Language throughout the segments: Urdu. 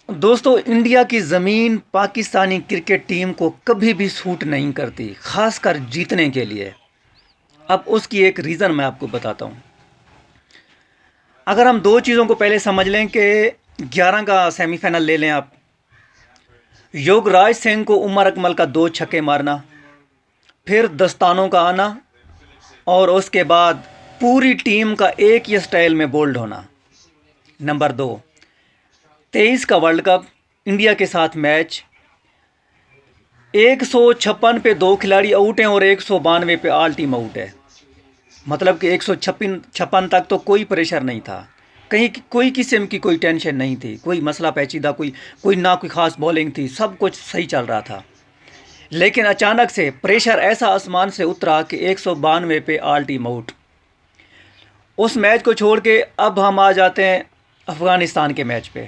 دوستو، انڈیا کی زمین پاکستانی کرکٹ ٹیم کو کبھی بھی سوٹ نہیں کرتی، خاص کر جیتنے کے لیے۔ اب اس کی ایک ریزن میں آپ کو بتاتا ہوں۔ اگر ہم دو چیزوں کو پہلے سمجھ لیں کہ 11 کا سیمی فائنل لے لیں آپ، یوگ راج سنگھ کو عمر اکمل کا 2 چھکے مارنا، پھر دستانوں کا آنا، اور اس کے بعد پوری ٹیم کا ایک ہی سٹائل میں بولڈ ہونا۔ نمبر 2، 23 کا ورلڈ کپ، انڈیا کے ساتھ میچ، 156 پہ 2 کھلاڑی آؤٹ ہیں اور 192 پہ آل ٹیم آؤٹ ہے۔ مطلب کہ 156 تک تو کوئی پریشر نہیں تھا، کہیں کوئی قسم کی کوئی ٹینشن نہیں تھی، کوئی مسئلہ پیچیدہ کوئی نہ کوئی خاص بولنگ تھی، سب کچھ صحیح چل رہا تھا۔ لیکن اچانک سے پریشر ایسا آسمان سے اترا کہ 192 پہ آل ٹیم آؤٹ۔ اس میچ کو چھوڑ کے اب ہم آ جاتے ہیں افغانستان کے میچ پہ۔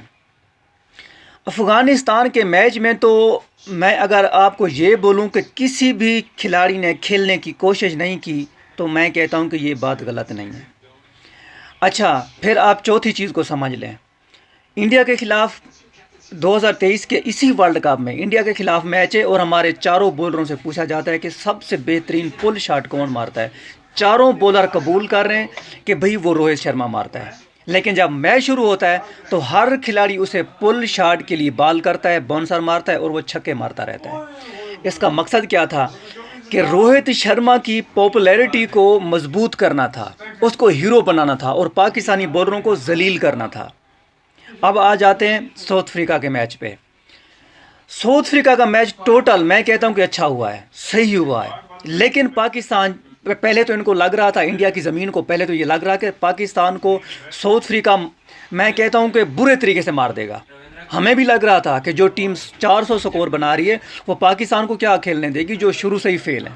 افغانستان کے میچ میں تو میں اگر آپ کو یہ بولوں کہ کسی بھی کھلاڑی نے کھیلنے کی کوشش نہیں کی تو میں کہتا ہوں کہ یہ بات غلط نہیں ہے۔ اچھا، پھر آپ چوتھی چیز کو سمجھ لیں۔ انڈیا کے خلاف 2023 کے اسی ورلڈ کپ میں انڈیا کے خلاف میچ ہے اور ہمارے چاروں بولروں سے پوچھا جاتا ہے کہ سب سے بہترین پل شاٹ کون مارتا ہے۔ چاروں بولر قبول کر رہے ہیں کہ بھئی وہ روہت شرما مارتا ہے، لیکن جب میچ شروع ہوتا ہے تو ہر کھلاڑی اسے پل شاٹ کے لیے بال کرتا ہے، باؤنسر مارتا ہے اور وہ چھکے مارتا رہتا ہے۔ اس کا مقصد کیا تھا کہ روہت شرما کی پاپولیرٹی کو مضبوط کرنا تھا، اس کو ہیرو بنانا تھا اور پاکستانی بولروں کو ذلیل کرنا تھا۔ اب آ جاتے ہیں ساؤتھ افریقہ کے میچ پہ۔ ساؤتھ افریقہ کا میچ ٹوٹل میں کہتا ہوں کہ اچھا ہوا ہے، صحیح ہوا ہے، لیکن پاکستان پہلے تو ان کو لگ رہا تھا، انڈیا کی زمین کو پہلے تو یہ لگ رہا کہ پاکستان کو ساؤتھ افریقہ میں کہتا ہوں کہ برے طریقے سے مار دے گا۔ ہمیں بھی لگ رہا تھا کہ جو ٹیم 400 سکور بنا رہی ہے وہ پاکستان کو کیا کھیلنے دے گی، جو شروع سے ہی فیل ہے۔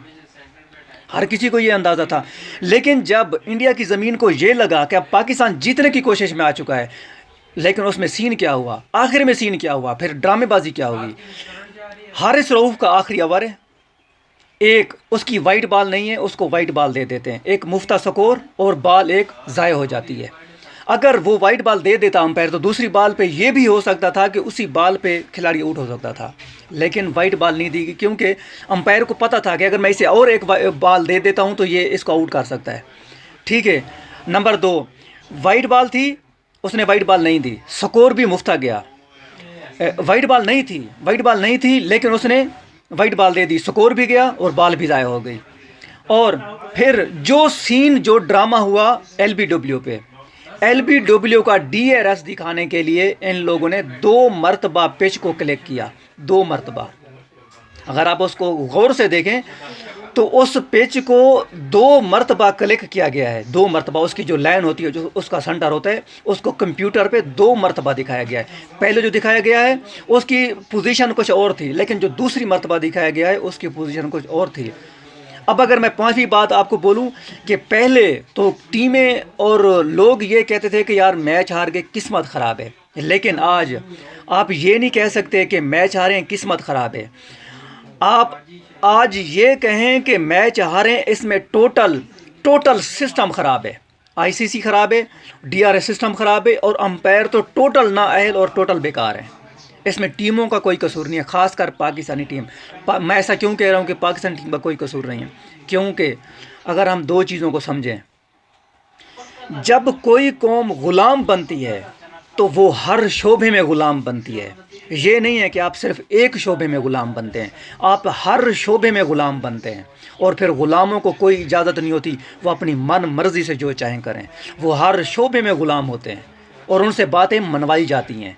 ہر کسی کو یہ اندازہ تھا، لیکن جب انڈیا کی زمین کو یہ لگا کہ اب پاکستان جیتنے کی کوشش میں آ چکا ہے، لیکن اس میں سین کیا ہوا، آخر میں سین کیا ہوا، پھر ڈرامے بازی کیا ہوگی۔ حارث رؤف کا آخری اوور ہے، ایک اس کی وائٹ بال نہیں ہے، اس کو وائٹ بال دے دیتے ہیں، ایک مفتہ سکور اور بال ایک ضائع ہو جاتی ہے۔ اگر وہ وائٹ بال دے دیتا امپائر تو دوسری بال پہ یہ بھی ہو سکتا تھا کہ اسی بال پہ کھلاڑی آؤٹ ہو سکتا تھا، لیکن وائٹ بال نہیں دی گئی کیونکہ امپائر کو پتہ تھا کہ اگر میں اسے اور ایک بال دے دیتا ہوں تو یہ اس کو آؤٹ کر سکتا ہے۔ ٹھیک ہے، نمبر 2، وائٹ بال تھی، اس نے وائٹ بال نہیں دی، سکور بھی مفتہ گیا۔ وائٹ بال نہیں تھی لیکن اس نے وائٹ بال دے دی، سکور بھی گیا اور بال بھی ضائع ہو گئی۔ اور پھر جو سین جو ڈرامہ ہوا ایل بی ڈبلیو پہ، ایل بی ڈبلیو کا ڈی آر ایس دکھانے کے لیے ان لوگوں نے 2 مرتبہ پچ کو کلک کیا، 2 مرتبہ۔ اگر آپ اس کو غور سے دیکھیں تو اس پچ کو 2 مرتبہ کلک کیا گیا ہے، 2 مرتبہ۔ اس کی جو لائن ہوتی ہے، جو اس کا سنٹر ہوتا ہے، اس کو کمپیوٹر پہ 2 مرتبہ دکھایا گیا ہے۔ پہلے جو دکھایا گیا ہے اس کی پوزیشن کچھ اور تھی، لیکن جو دوسری مرتبہ دکھایا گیا ہے اس کی پوزیشن کچھ اور تھی۔ اب اگر میں 5ویں بات آپ کو بولوں کہ پہلے تو ٹیمیں اور لوگ یہ کہتے تھے کہ یار میچ ہار گئے، قسمت خراب ہے، لیکن آج آپ یہ نہیں کہہ سکتے کہ میچ ہارے ہیں قسمت خراب ہے۔ آپ آج یہ کہیں کہ میچ ہاریں، اس میں ٹوٹل سسٹم خراب ہے، آئی سی سی خراب ہے، ڈی آر ایس سسٹم خراب ہے، اور امپائر تو ٹوٹل نااہل اور ٹوٹل بیکار ہیں۔ اس میں ٹیموں کا کوئی قصور نہیں ہے، خاص کر پاکستانی ٹیم۔ میں ایسا کیوں کہہ رہا ہوں کہ پاکستانی ٹیم کا کوئی قصور نہیں ہے؟ کیونکہ اگر ہم 2 چیزوں کو سمجھیں، جب کوئی قوم غلام بنتی ہے تو وہ ہر شعبے میں غلام بنتی ہے۔ یہ نہیں ہے کہ آپ صرف ایک شعبے میں غلام بنتے ہیں، آپ ہر شعبے میں غلام بنتے ہیں، اور پھر غلاموں کو کوئی اجازت نہیں ہوتی، وہ اپنی من مرضی سے جو چاہیں کریں، وہ ہر شعبے میں غلام ہوتے ہیں اور ان سے باتیں منوائی جاتی ہیں۔